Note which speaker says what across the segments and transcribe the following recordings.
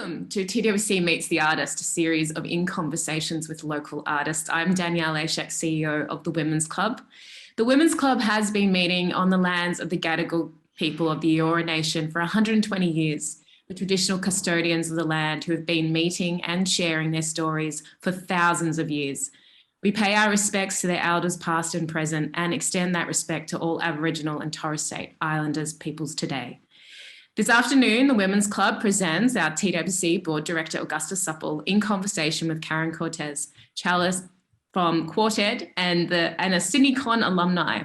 Speaker 1: Welcome to TWC Meets the Artist, a series of in-conversations with local artists. I'm Danielle Ashak, CEO of the Women's Club. The Women's Club has been meeting on the lands of the Gadigal people of the Eora Nation for 120 years, the traditional custodians of the land who have been meeting and sharing their stories for thousands of years. We pay our respects to their elders past and present and extend that respect to all Aboriginal and Torres Strait Islanders peoples today. This afternoon, the Women's Club presents our TWC Board Director, Augusta Supple, in conversation with Karen Cortez, cellist from Quart-Ed and a Sydney Con alumni.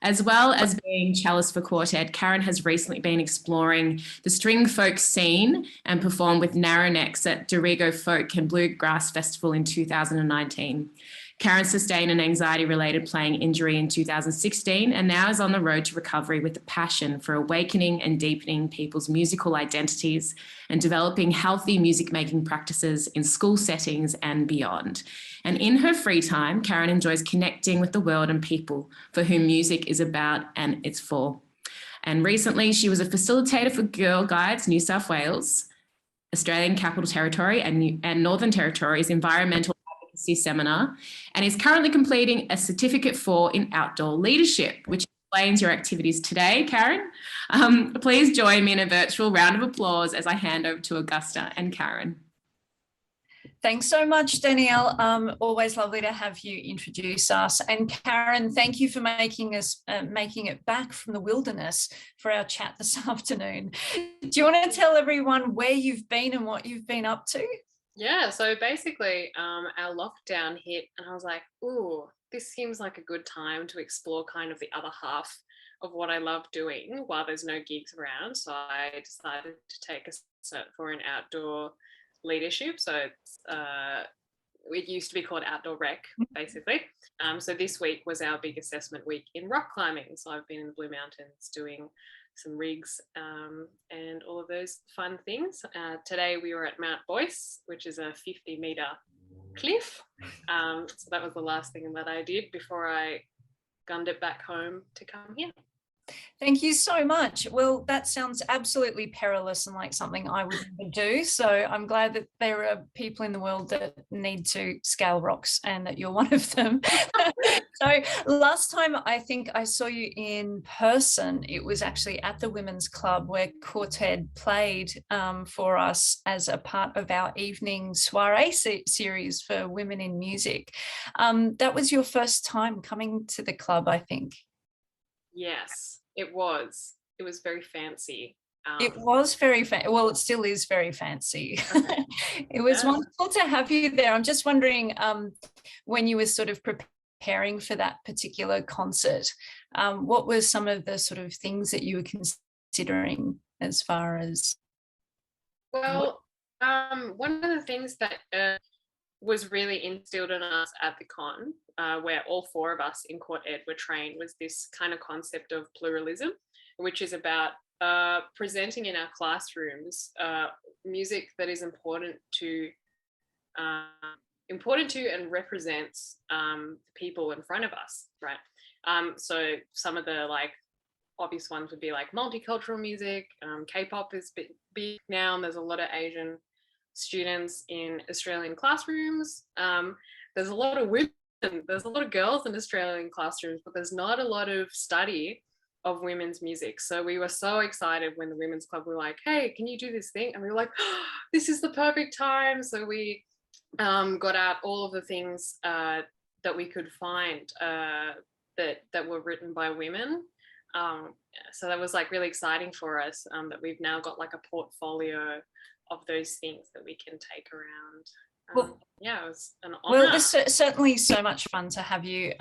Speaker 1: As well as being cellist for Quart-Ed, Karen has recently been exploring the string folk scene and performed with Narrownecks at Dorrigo Folk and Bluegrass Festival in 2019. Karen sustained an anxiety-related playing injury in 2016 and now is on the road to recovery with a passion for awakening and deepening people's musical identities and developing healthy music-making practices in school settings and beyond. And in her free time, Karen enjoys connecting with the world and people for whom music is about and it's for. And recently, she was a facilitator for Girl Guides New South Wales, Australian Capital Territory and Northern Territory's Environmental Seminar, and is currently completing a certificate in outdoor leadership, which explains your activities today, Karen. Please join me in a virtual round of applause as I hand over to Augusta and Karen.
Speaker 2: Thanks so much, Danielle. Always lovely to have you introduce us. And Karen, thank you for making it back from the wilderness for our chat this afternoon. Do you want to tell everyone where you've been and what you've been up to?
Speaker 3: Yeah, so basically our lockdown hit and I was like, ooh, this seems like a good time to explore kind of the other half of what I love doing while there's no gigs around. So I decided to take a cert for an outdoor leadership. So it used to be called Outdoor Rec, basically. So this week was our big assessment week in rock climbing. So I've been in the Blue Mountains doing some rigs and all of those fun things. Today we were at Mount Boyce, which is a 50-metre cliff. So that was the last thing that I did before I gunned it back home to come here.
Speaker 2: Thank you so much. Well, that sounds absolutely perilous and like something I would never do. So I'm glad that there are people in the world that need to scale rocks and that you're one of them. So last time I think I saw you in person, it was actually at the Women's Club where Quart-Ed played for us as a part of our evening soiree series for women in music. That was your first time coming to the club, I think.
Speaker 3: Yes, it was. It was very fancy.
Speaker 2: It was very fancy. Well, it still is very fancy. It was wonderful to have you there. I'm just wondering, when you were sort of preparing for that particular concert, what were some of the sort of things that you were considering as far as?
Speaker 3: Well, one of the things that was really instilled in us at the con, where all four of us in Quart-Ed were trained, was this kind of concept of pluralism, which is about presenting in our classrooms music that is important to and represents people in front of us, right? So some of the like obvious ones would be like multicultural music. K-pop is big now, and there's a lot of Asian students in Australian classrooms. There's a lot of women, there's a lot of girls in Australian classrooms, but there's not a lot of study of women's music. So we were so excited when the Women's Club were like, hey, can you do this thing? And we were like, oh, this is the perfect time. So we got out all of the things that we could find that were written by women. So that was like really exciting for us, that we've now got like a portfolio of those things that we can take around. Well, yeah, it was an honor.
Speaker 2: Well, it's certainly so much fun to have you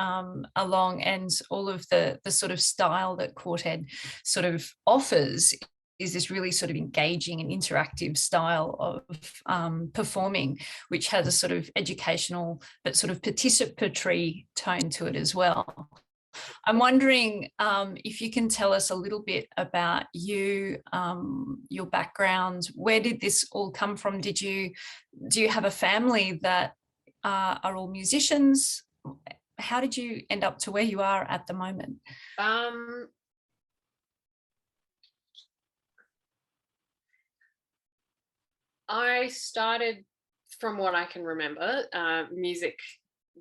Speaker 2: along, and all of the sort of style that Quart-Ed sort of offers is this really sort of engaging and interactive style of performing, which has a sort of educational but sort of participatory tone to it as well. I'm wondering if you can tell us a little bit about you, your background. Where did this all come from? Do you have a family that are all musicians? How did you end up to where you are at the moment?
Speaker 3: I started, from what I can remember, music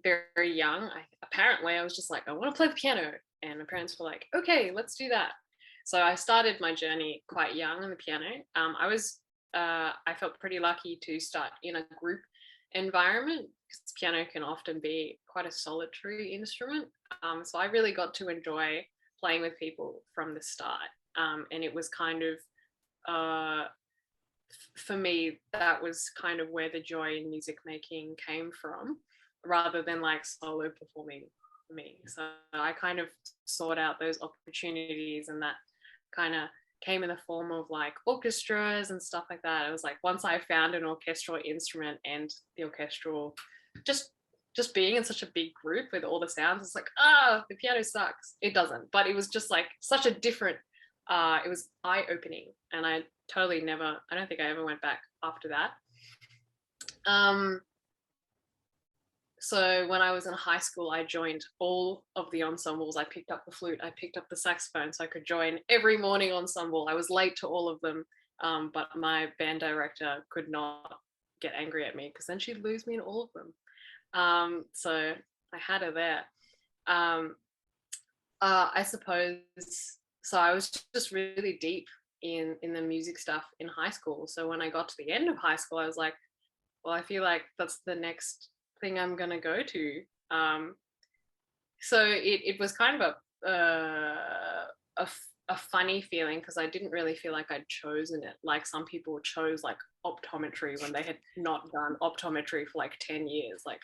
Speaker 3: very young. Apparently, I was just like, I want to play the piano. And my parents were like, okay, let's do that. So I started my journey quite young on the piano. I felt pretty lucky to start in a group environment, because piano can often be quite a solitary instrument. So I really got to enjoy playing with people from the start. And it was kind of, for me, that was kind of where the joy in music making came from, rather than like solo performing for me. So I kind of sought out those opportunities, and that kind of came in the form of like orchestras and stuff like that. It was like, once I found an orchestral instrument and the orchestral, just being in such a big group with all the sounds, it's like, the piano sucks. It doesn't, but it was just like such a different, it was eye-opening, and I don't think I ever went back after that. So when I was in high school, I joined all of the ensembles. I picked up the flute, I picked up the saxophone, so I could join every morning ensemble. I was late to all of them, but my band director could not get angry at me, because then she'd lose me in all of them. So I had her there. I suppose, so I was just really deep in the music stuff in high school. So when I got to the end of high school, I was like, well, I feel like that's the next thing I'm gonna go to. So it was kind of a funny feeling, because I didn't really feel like I'd chosen it. Like some people chose like optometry when they had not done optometry for like 10 years. Like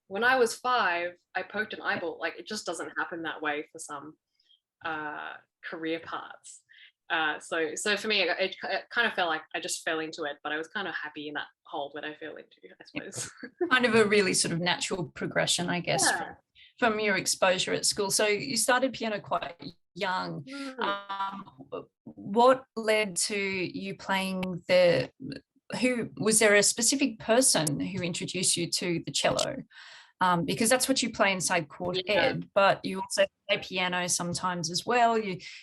Speaker 3: when I was 5, I poked an eyeball. Like it just doesn't happen that way for some career paths. So for me, it kind of felt like I just fell into it, but I was kind of happy in that hole that I fell into, I suppose.
Speaker 2: Kind of a really sort of natural progression, I guess,
Speaker 3: Yeah.
Speaker 2: from your exposure at school. So you started piano quite young. What led to you playing was there a specific person who introduced you to the cello? Because that's what you play inside Quart-Ed, but you also play piano sometimes as well.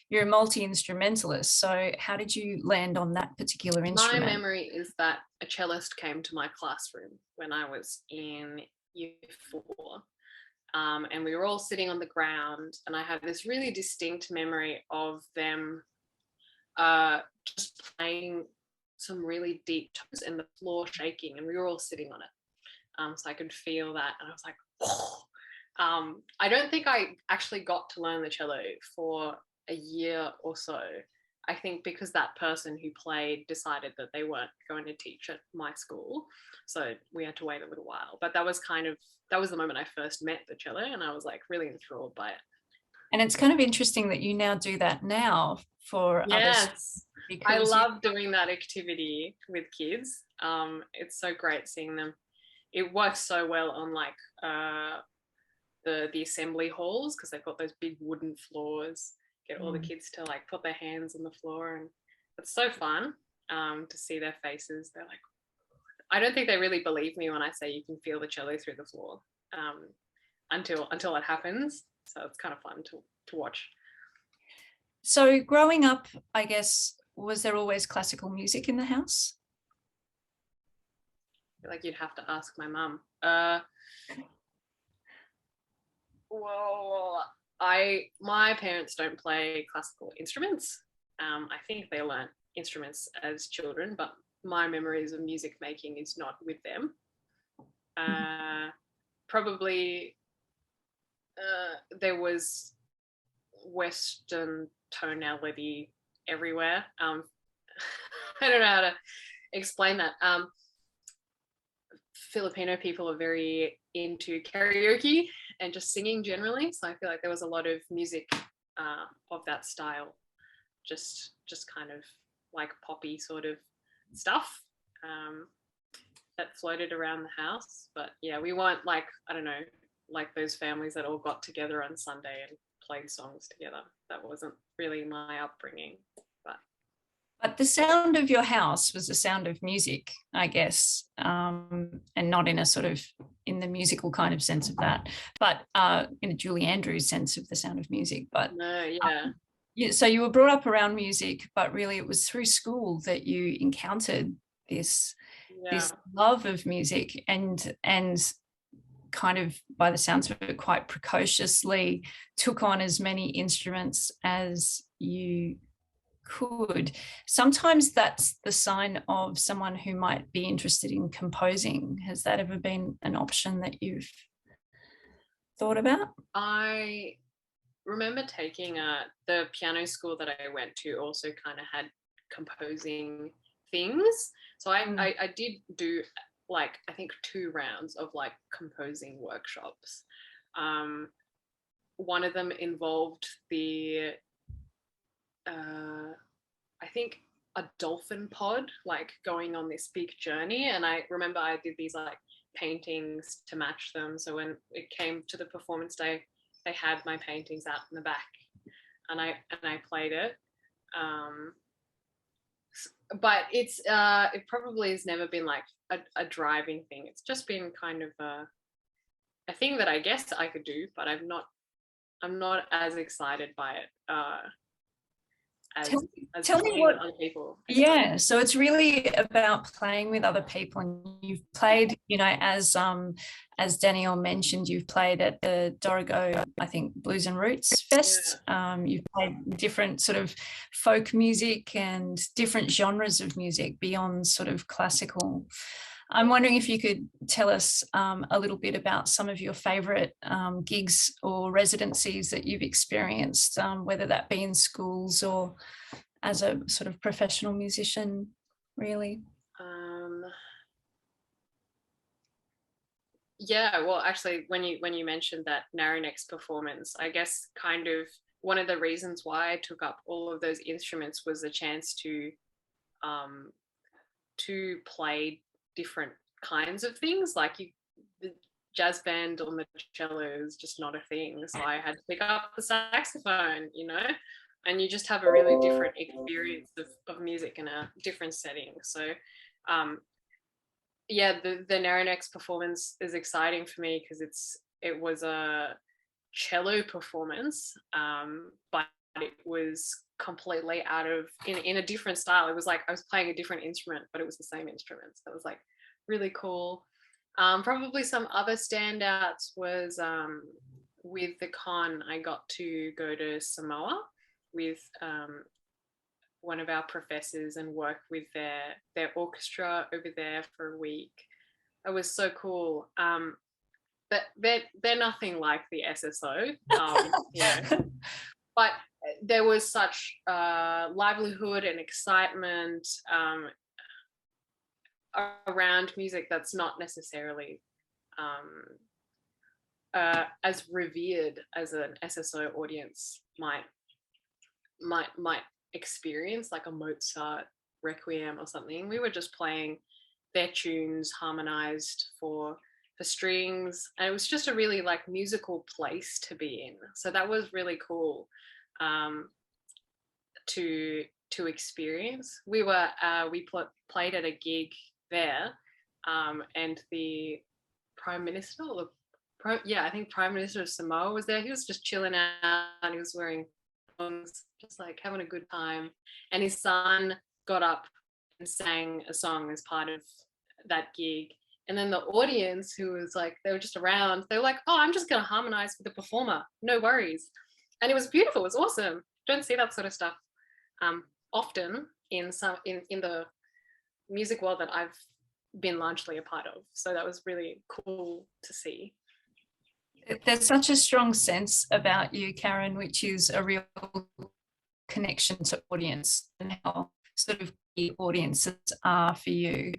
Speaker 2: You're a multi-instrumentalist. So how did you land on that particular instrument?
Speaker 3: My memory is that a cellist came to my classroom when I was in year 4. And we were all sitting on the ground, and I have this really distinct memory of them just playing some really deep tones and the floor shaking, and we were all sitting on it. So I could feel that, and I was like, oh. I don't think I actually got to learn the cello for a year or so. I think because that person who played decided that they weren't going to teach at my school, so we had to wait a little while. But that was the moment I first met the cello, and I was like really enthralled by it.
Speaker 2: And it's kind of interesting that you now do that now for others.
Speaker 3: I love doing that activity with kids. It's so great seeing them. It works so well on like the assembly halls, because they've got those big wooden floors. Get all the kids to like put their hands on the floor, and it's so fun to see their faces. They're like, I don't think they really believe me when I say you can feel the cello through the floor until it happens. So it's kind of fun to watch.
Speaker 2: So growing up, I guess, was there always classical music in the house?
Speaker 3: I feel like you'd have to ask my mum. Well, my parents don't play classical instruments. I think they learnt instruments as children, but my memories of music making is not with them. Probably there was Western tonality everywhere. I don't know how to explain that. Filipino people are very into karaoke and just singing generally, so I feel like there was a lot of music of that style, just kind of like poppy sort of stuff that floated around the house. But yeah, we weren't like, I don't know, like those families that all got together on Sunday and played songs together. That wasn't really my upbringing.
Speaker 2: But the sound of your house was the sound of music, I guess, and not in a sort of in the musical kind of sense of that, but in a Julie Andrews sense of the sound of music. But
Speaker 3: no, yeah.
Speaker 2: So you were brought up around music, but really it was through school that you encountered this this love of music, and kind of, by the sounds of it, quite precociously took on as many instruments as you could. Sometimes that's the sign of someone who might be interested in composing. Has that ever been an option that you've thought about?
Speaker 3: I remember taking the piano school that I went to also kind of had composing things. So I did do like, I think 2 rounds of like composing workshops. One of them involved the I think a dolphin pod, like going on this big journey. And I remember I did these like paintings to match them. So when it came to the performance day, they had my paintings out in the back, and I played it. But it's it probably has never been like a driving thing. It's just been kind of a thing that I guess I could do, but I'm not as excited by it as
Speaker 2: tell me what
Speaker 3: other people.
Speaker 2: Yeah, so it's really about playing with other people, and you've played, as Danielle mentioned, you've played at the Dorrigo, I think, Blues and Roots Fest. You've played different sort of folk music and different genres of music beyond sort of classical. I'm wondering if you could tell us a little bit about some of your favourite gigs or residencies that you've experienced, whether that be in schools or as a sort of professional musician, really.
Speaker 3: Yeah, well, actually, when you mentioned that Narrownecks performance, I guess kind of one of the reasons why I took up all of those instruments was the chance to play different kinds of things. Like the jazz band on the cello is just not a thing, so I had to pick up the saxophone, and you just have a really different experience of music in a different setting. So the Narrownecks performance is exciting for me because it was a cello performance, but it was completely out of in a different style. It was like I was playing a different instrument, but it was the same instrument. So it was like really cool. Probably some other standouts was with the con, I got to go to Samoa with one of our professors and work with their orchestra over there for a week. It was so cool. But they're nothing like the SSO, but there was such livelihood and excitement around music that's not necessarily as revered as an SSO audience might experience, like a Mozart requiem or something. We were just playing their tunes harmonized for strings, and it was just a really like musical place to be in. So that was really cool to experience. We played at a gig there, and the Prime Minister, I think Prime Minister of Samoa was there. He was just chilling out, and he was wearing songs, just like having a good time. And his son got up and sang a song as part of that gig. And then the audience, who was like, they were just around, they were like, oh, I'm just going to harmonize with the performer. No worries. And it was beautiful. It was awesome. Don't see that sort of stuff often in the music world that I've been largely a part of. So that was really cool to see.
Speaker 2: There's such a strong sense about you, Karen, which is a real connection to audience and how sort of key audiences are for you.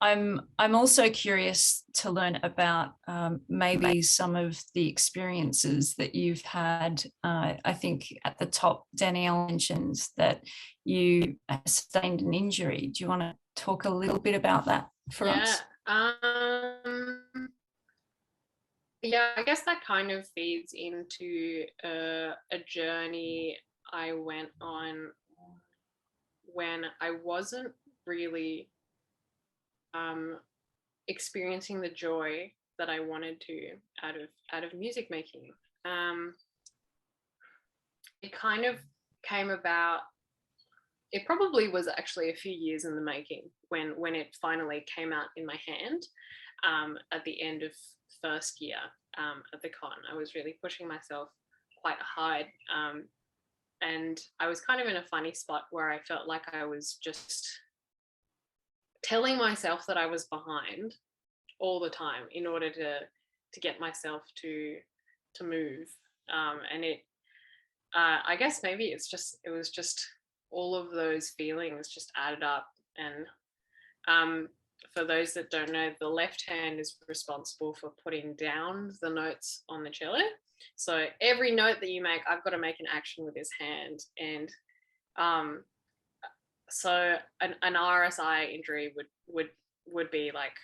Speaker 2: I'm also curious to learn about maybe some of the experiences that you've had. I think at the top, Danielle mentioned that you sustained an injury. Do you want to talk a little bit about that for us?
Speaker 3: Yeah, I guess that kind of feeds into a journey I went on when I wasn't really experiencing the joy that I wanted to out of music making. It kind of came about, it probably was actually a few years in the making. when it finally came out in my hand at the end of first year at the con. I was really pushing myself quite hard, and I was kind of in a funny spot where I felt like I was just telling myself that I was behind all the time in order to get myself to move, and it I guess maybe it was just all of those feelings just added up. And for those that don't know, the left hand is responsible for putting down the notes on the cello. So every note that you make, I've got to make an action with this hand. And so an RSI injury would be like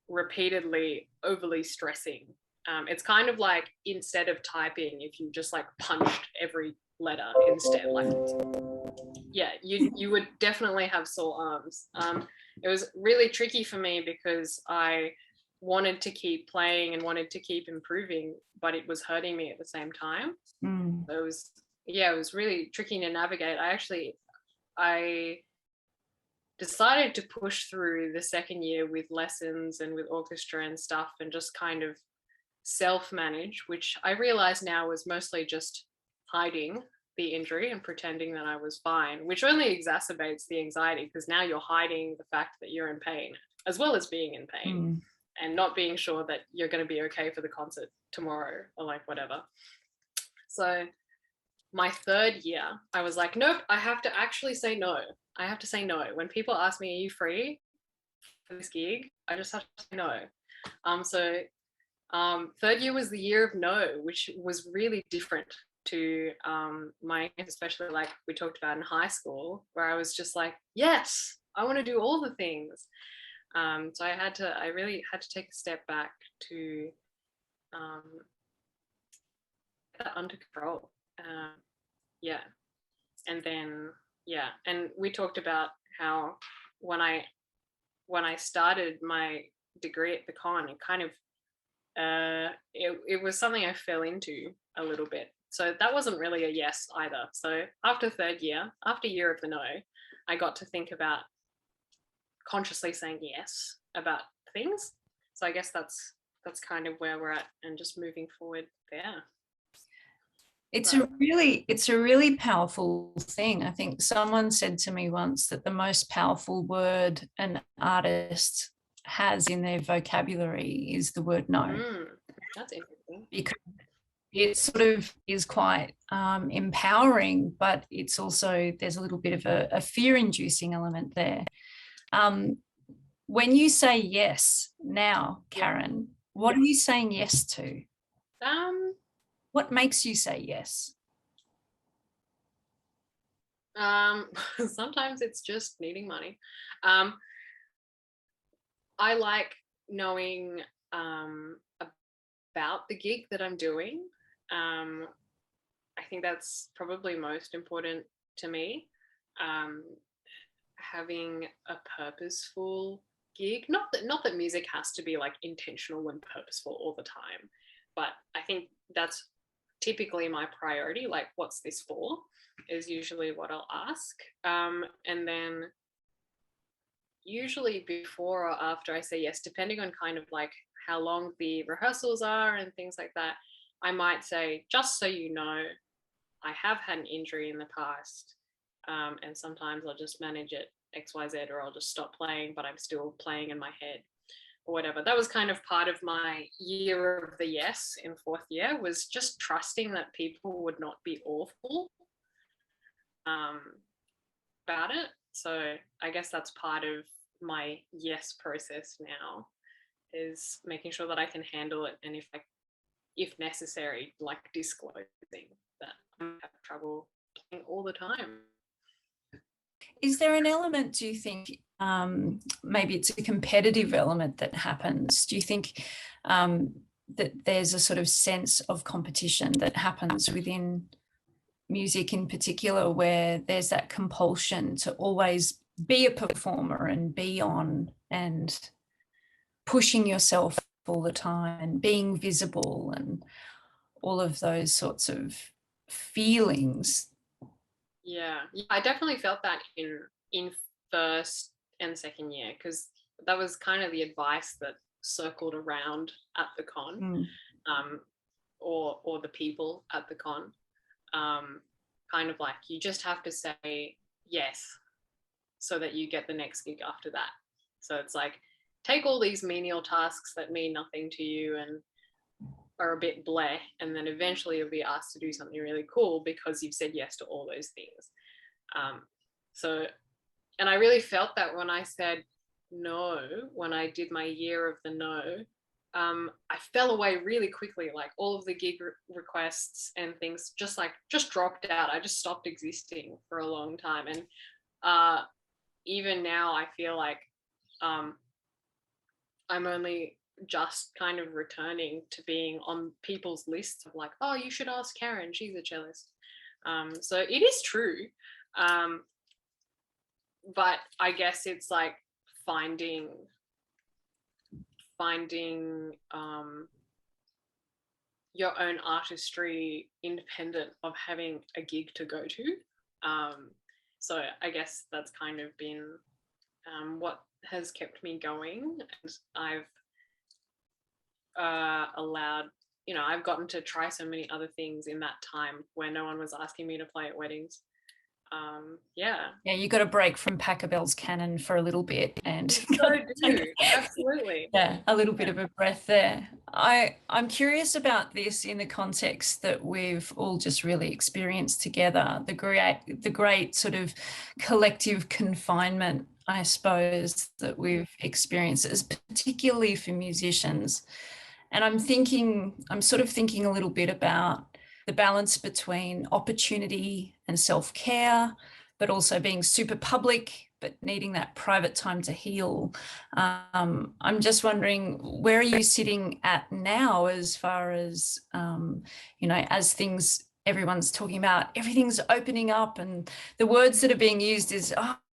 Speaker 3: repeatedly overly stressing. It's kind of like, instead of typing, if you just like punched every letter instead, like, yeah, you would definitely have sore arms. It was really tricky for me because I wanted to keep playing and wanted to keep improving, but it was hurting me at the same time. So it was really tricky to navigate. I decided to push through the second year with lessons and with orchestra and stuff, and just kind of self-manage, which I realize now was mostly just hiding the injury and pretending that I was fine, which only exacerbates the anxiety, because now you're hiding the fact that you're in pain as well as being in pain, and not being sure that you're going to be okay for the concert tomorrow or like whatever. So my third year, I was like, nope, I have to actually say no. I have to say no. When people ask me, are you free for this gig? I just have to say no. Third year was the year of no, which was really different to my, especially like we talked about in high school, where I was just like, yes, I want to do all the things. So I really had to take a step back to get that under control. And then and we talked about how when I started my degree at the con, it kind of it was something I fell into a little bit. So that wasn't really a yes either. So after third year, after year of the no, I got to think about consciously saying yes about things. So I guess that's kind of where we're at, and just moving forward there.
Speaker 2: It's a really powerful thing. I think someone said to me once that the most powerful word an artist has in their vocabulary is the word no.
Speaker 3: That's interesting.
Speaker 2: Because it sort of is quite empowering, but it's also, there's a little bit of a fear-inducing element there. When you say yes now, Karen, what are you saying yes to? What makes you say yes?
Speaker 3: Sometimes it's just needing money. I like knowing about the gig that I'm doing. I think that's probably most important to me. Having a purposeful gig, not that music has to be like intentional and purposeful all the time, but I think that's typically my priority. Like, what's this for is usually what I'll ask. And then usually before or after I say yes, depending on kind of like how long the rehearsals are and things like that, I might say, just so you know, I have had an injury in the past, and sometimes I'll just manage it XYZ, or I'll just stop playing, but I'm still playing in my head or whatever. That was kind of part of my year of the yes in fourth year, was just trusting that people would not be awful about it. So I guess that's part of my yes process now, is making sure that I can handle it, and if necessary, like disclosing that I have trouble playing all the time.
Speaker 2: Is there an element, do you think, maybe it's a competitive element that happens? Do you think that there's a sort of sense of competition that happens within music in particular, where there's that compulsion to always be a performer and be on and pushing yourself all the time and being visible and all of those sorts of feelings?
Speaker 3: Yeah, I definitely felt that in first and second year, because that was kind of the advice that circled around at the con, or the people at the con. Kind of like, you just have to say yes so that you get the next gig after that. So it's like, take all these menial tasks that mean nothing to you and are a bit bleh, and then eventually you'll be asked to do something really cool because you've said yes to all those things. And I really felt that when I said no, when I did my year of the no, I fell away really quickly. Like, all of the gig requests and things just dropped out. I just stopped existing for a long time. And even now I feel like I'm only just kind of returning to being on people's lists of like, oh, you should ask Karen, she's a cellist. So it is true. But I guess it's like finding your own artistry independent of having a gig to go to. So I guess that's kind of been what has kept me going. And I've I've gotten to try so many other things in that time where no one was asking me to play at weddings. Yeah,
Speaker 2: you got a break from Pachelbel's canon for a little bit, and
Speaker 3: absolutely,
Speaker 2: a little bit of a breath there. I'm curious about this in the context that we've all just really experienced together, the great sort of collective confinement, I suppose, that we've experienced, as particularly for musicians. And I'm sort of thinking a little bit about the balance between opportunity and self-care, but also being super public, but needing that private time to heal. I'm just wondering, where are you sitting at now as far as, as things, everyone's talking about, everything's opening up, and the words that are being used is,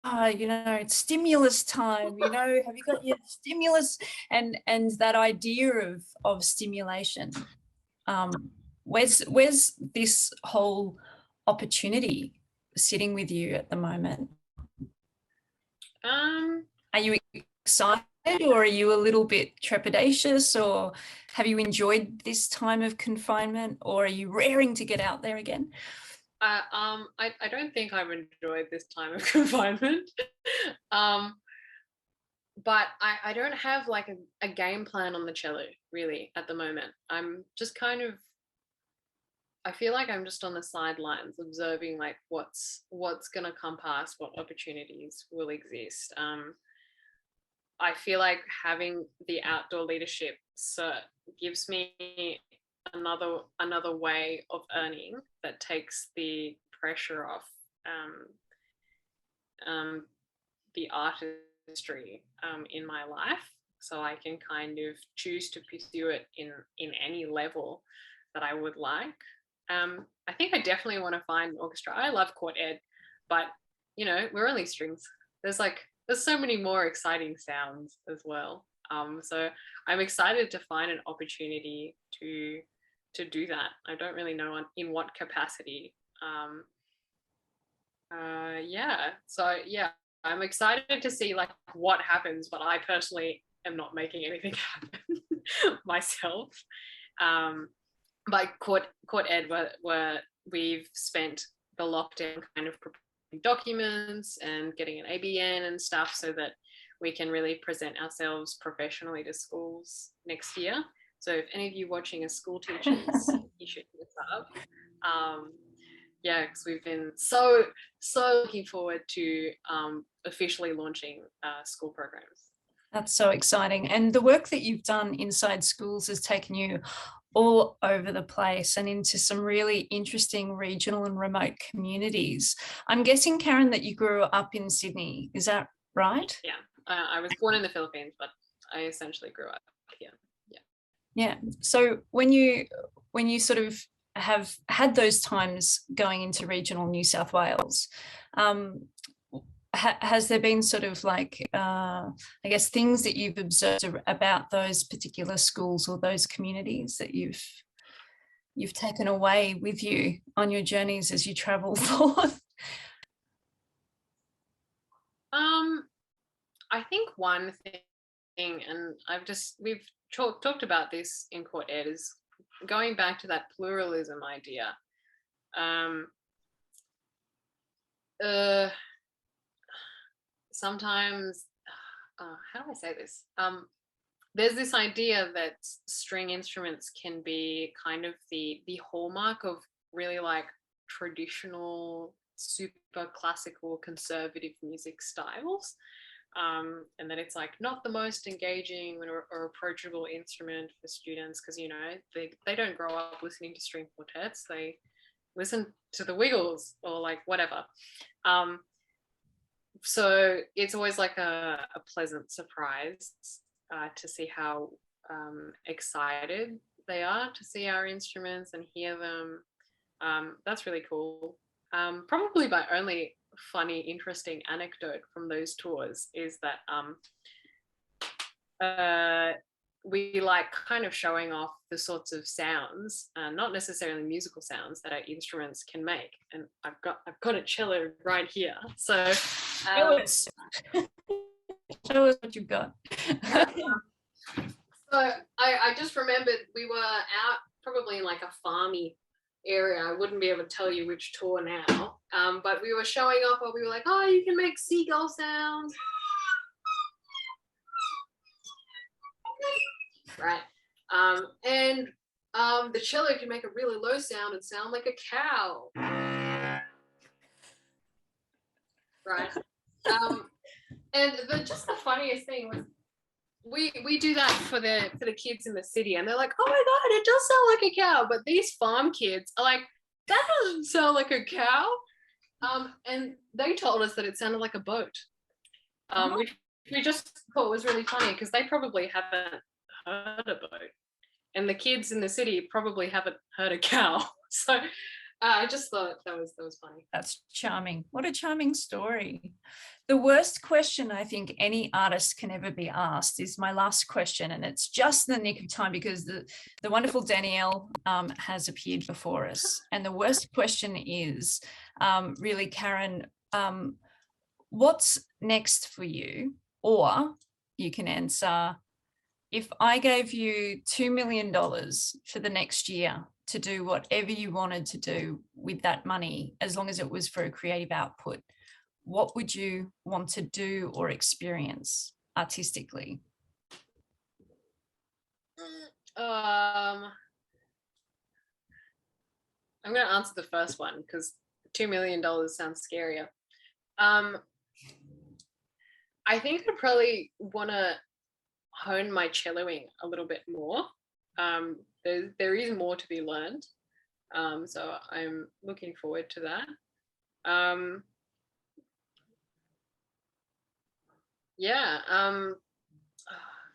Speaker 2: it's stimulus time, have you got your stimulus, and that idea of stimulation. Where's this whole opportunity sitting with you at the moment? Are you excited, or are you a little bit trepidatious, or have you enjoyed this time of confinement, or are you raring to get out there again?
Speaker 3: I don't think I've enjoyed this time of confinement. But I don't have like a game plan on the cello really at the moment. I'm just kind of, I feel like I'm just on the sidelines observing like what's gonna come past, what opportunities will exist. I feel like having the outdoor leadership cert gives me another way of earning that takes the pressure off the artistry in my life, so I can kind of choose to pursue it in any level that I would like. I think I definitely want to find an orchestra. I love Quart-Ed, but we're only strings. There's so many more exciting sounds as well. So I'm excited to find an opportunity to do that. I don't really know in what capacity. So I'm excited to see like what happens, but I personally am not making anything happen myself. Like Quart-Ed, where we've spent the lockdown kind of preparing documents and getting an ABN and stuff so that we can really present ourselves professionally to schools next year. So if any of you watching are school teachers, you should hit us up. Because we've been so looking forward to officially launching school programs.
Speaker 2: That's so exciting. And the work that you've done inside schools has taken you all over the place and into some really interesting regional and remote communities. I'm guessing, Karen, that you grew up in Sydney. Is that right?
Speaker 3: Yeah, I was born in the Philippines, but I essentially grew up here.
Speaker 2: Yeah. So when you sort of have had those times going into regional New South Wales, has there been sort of like, I guess, things that you've observed about those particular schools or those communities that you've taken away with you on your journeys as you travel forth?
Speaker 3: I think one thing, and we've talked about this in Quart-Ed, is going back to that pluralism idea. Sometimes, how do I say this? There's this idea that string instruments can be kind of the hallmark of really like traditional, super classical, conservative music styles. And that it's like not the most engaging or approachable instrument for students, because, you know, they don't grow up listening to string quartets. They listen to the Wiggles or like whatever. So it's always like a pleasant surprise to see how excited they are to see our instruments and hear them. That's really cool. Probably my only funny, interesting anecdote from those tours is that we like kind of showing off the sorts of sounds, not necessarily musical sounds, that our instruments can make. And I've got a cello right here. So
Speaker 2: show us what you've got.
Speaker 3: So I just remembered we were out probably in like a farmy area. I wouldn't be able to tell you which tour now, but we were showing off what we were like, oh, you can make seagull sounds. Right. And the cello can make a really low sound and sound like a cow. Right. And just the funniest thing was we do that for the kids in the city, and they're like, oh my God, it does sound like a cow. But these farm kids are like, that doesn't sound like a cow. And they told us that it sounded like a boat. Which we just thought was really funny, because they probably haven't heard a boat, and the kids in the city probably haven't heard a cow. So I just thought that was funny.
Speaker 2: That's charming. What a charming story. The worst question I think any artist can ever be asked is my last question, and it's just in the nick of time because the wonderful Danielle has appeared before us. And the worst question is, really, Karen, what's next for you? Or you can answer, if I gave you $2 million for the next year to do whatever you wanted to do with that money, as long as it was for a creative output, what would you want to do or experience artistically?
Speaker 3: I'm going to answer the first one because $2 million sounds scarier. I think I'd probably want to hone my celloing a little bit more. There is more to be learned, so I'm looking forward to that.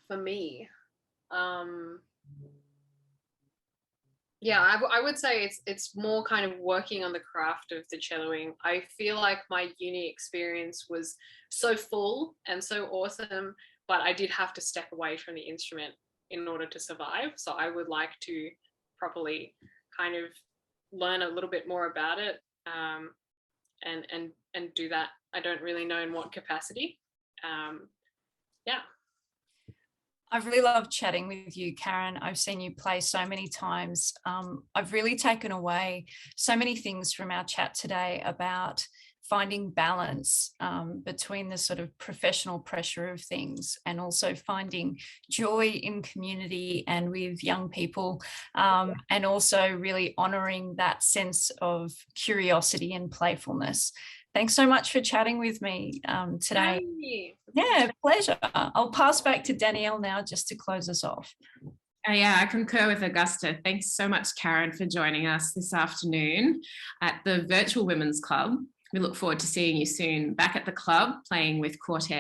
Speaker 3: For me, I would say it's more kind of working on the craft of the celloing. I feel like my uni experience was so full and so awesome, but I did have to step away from the instrument in order to survive. So I would like to properly kind of learn a little bit more about it, and do that. I don't really know in what capacity.
Speaker 2: I've really loved chatting with you, Karen. I've seen you play so many times. I've really taken away so many things from our chat today about finding balance between the sort of professional pressure of things and also finding joy in community and with young people, and also really honouring that sense of curiosity and playfulness. Thanks so much for chatting with me today. Yeah, pleasure. I'll pass back to Danielle now just to close us off.
Speaker 1: I concur with Augusta. Thanks so much, Karen, for joining us this afternoon at the Virtual Women's Club. We look forward to seeing you soon back at the club playing with Quart-Ed.